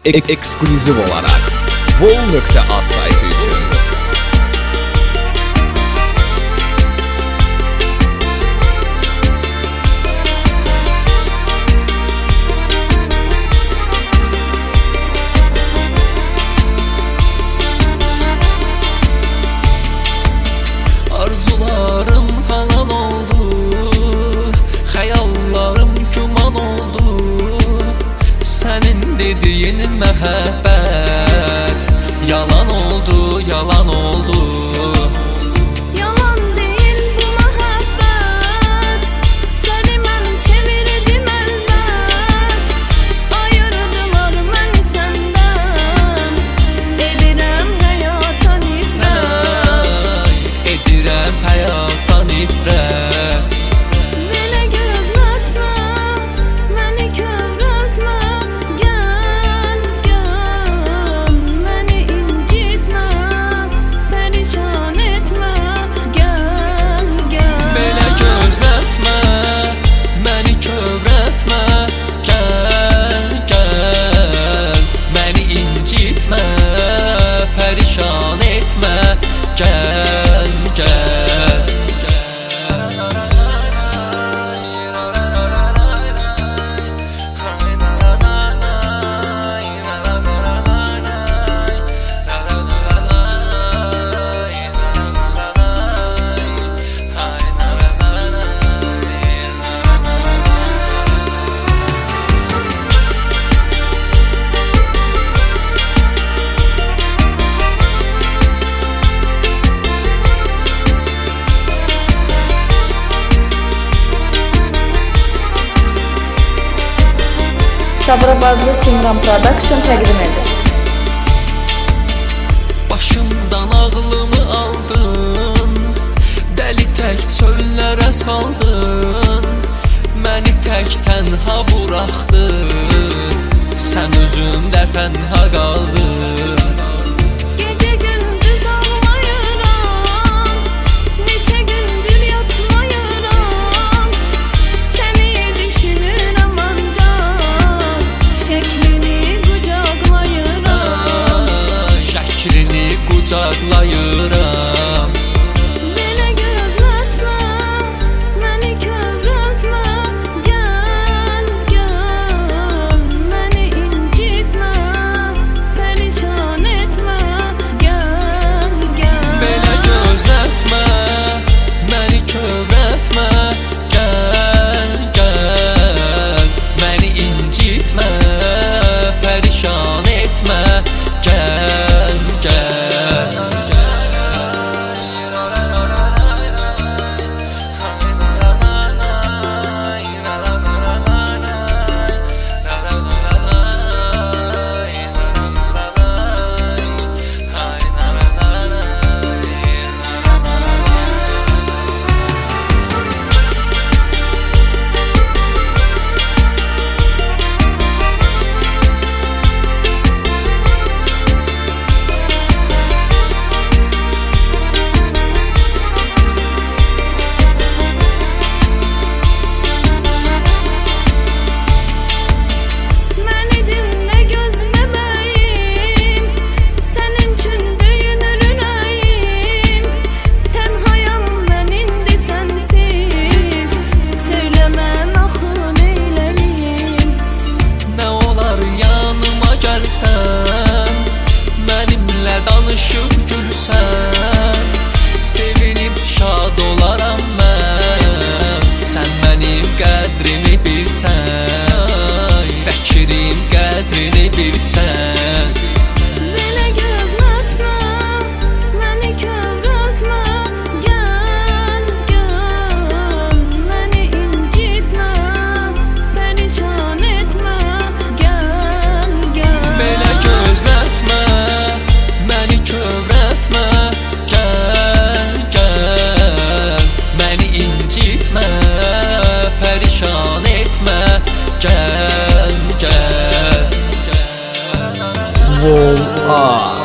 Ekskluziv olarak Vol.az saytı için. Arzularım talan oldu, hayallarım güman oldu. Senin dediğin məhəbbət yalan oldu, yalan oldu. Yalan değil bu məhəbbət, səni mən sevirdim əlbət. Ayırdılar məni səndən, edirəm həyata nifrət. Edirəm həyata nifrət. Belə gözlətmə, məni kövrəltmə. Gəl, gəl, məni incitmə, pərişan etmə. Gəl, gəl. Belə gözlətmə, məni kövrətmə. Gəl, gəl, məni incitmə, pərişan etmə. Gəl, gəl. Sabirabadlı Simran Production təqdim edir. Başımdan ağlımı aldın, dəli tək çöllərə saldın. Məni tək tənha buraxdın, sən özündə tənha qaldın. Gece gündüz ağlayıram, neçə gündür yatmayıram. Səni düşünürəm ancaq, şəklini qucaqlayıram. Şəklini qucaqlayıram. Belə gözlətmə, məni kövrəltmə. Gəl, gəl, məni incitmə, pərişan etmə. Gəl, gəl. Belə gözlətmə, məni kövrətmə. Gəl, gəl, məni incitmə, pərişan etmə. Gəl, gəl. Məni dinlə göz bəbəyim, sənin üçün döyünür ürəyim. Tənhayam mən indi sənsiz, söyləmə axı neyləyim. Nə olar yanıma gəlsən, mənimlə danışıb gülsən. Sevinib şad olaram mən, sən mənim qədrimi bilsən. Bəkirim qədrini bilsən. Belə gözlətmə, məni kövrəltmə. Gəl, gəl, məni incitmə, pərişan etmə. Gəl, gəl. Belə gözlətmə, məni kövrətmə. Gəl, gəl, məni incitmə, pərişan etmə. Gəl, gəl. Vol.az